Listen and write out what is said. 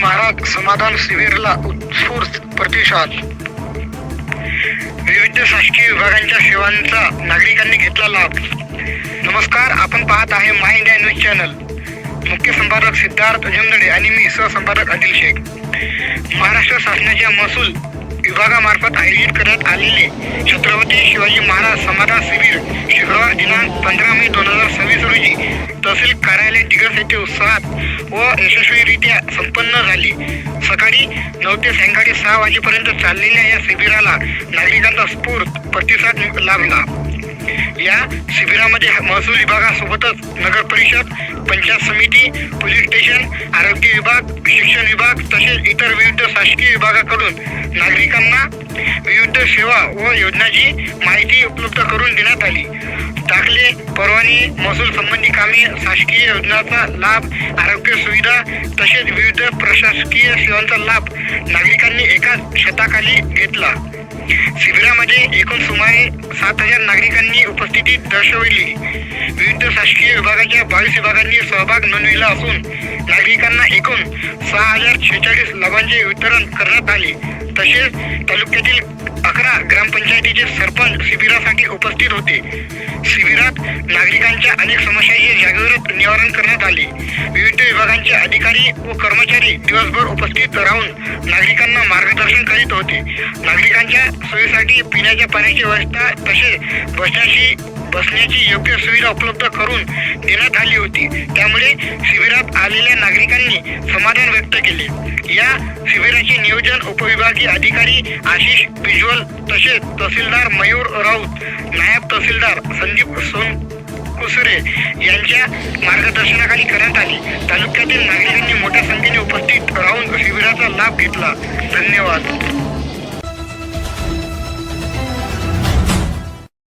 महाराज समाधान शिबिरला उत्स्फूर्त प्रतिसाद. विविध शासकीय विभागांच्या सेवांचा नागरिकांनी घेतला लाभ. नमस्कार, आपण पाहत आहे माय इंडिया न्यूज चॅनल. मुख्य संपादक सिद्धार्थ जमदडे आणि मी सहसंपादक आदिल शेख. महाराष्ट्र शासनाच्या महसूल विभागामार्फत आयोजित करण्यात आलेले छत्रपती शिवाजी महाराज समाधान शिबिर शुक्रवार दिनांक 15 मे 2026 रोजी तहसील कार्यालय दिग्रस येथे उत्साहात व यशस्वीरित्या संपन्न झाले. सकाळी 9 ते सायंकाळी 6 वाजेपर्यंत चाललेल्या या शिबिराला नागरिकांचा स्फूर्त प्रतिसाद लाभला. या शिबिरामध्ये महसूल विभागासोबतच नगर परिषद, पंचायत समिती, पोलीस स्टेशन, आरोग्य विभाग, शिक्षण विभाग तसेच इतर विविध शासकीय विभागाकडून नागरिकांना विविध सेवा व योजनांची माहिती उपलब्ध करून देण्यात आली. दाखले, परवाने, महसूल संबंधी कामे, शासकीय योजनांचा लाभ, आरोग्य सुविधा तसेच विविध प्रशासकीय सेवांचा लाभ नागरिकांनी एकाच छताखाली घेतला. शिबिरामध्ये एकूण सुमारे 7000 नागरिकांनी उपस्थिती दर्शवली. विविध शासकीय विभागाच्या 22 विभागांनी सहभाग नोंदविला असून नागरिकांना एकूण 6046 लाभांचे वितरण करण्यात आले. तसेच तालुक्यातील 11 ग्रामपंचायतीचे सरपंच शिबिरासाठी उपस्थित होते. शिबिरात नागरिकांच्या अनेक समस्यांचे जागेवर निवारण करण्यात आले. विविध विभागांचे अधिकारी व कर्मचारी दिवसभर उपस्थित राहून नागरिकांना मार्गदर्शन करीत होते. नागरिकांच्या सोयीसाठी पिण्याच्या पाण्याची व्यवस्था तसेच बसण्याची योग्य सुविधा उपलब्ध करून देण्यात आली होती. त्यामुळे शिबिरात आलेल्या नागरिकांनी समाधान व्यक्त केले. या शिबिराचे नियोजन उपविभागीय अधिकारी आशिष बिजवल तसेच तहसीलदार मयूर राऊत, नायब तहसीलदार संदीप सोनकुसरे यांच्या मार्गदर्शनाखाली करण्यात आले. तालुक्यातील नागरिकांनी मोठ्या संख्येने उपस्थित राहून शिबिराचा लाभ घेतला. धन्यवाद.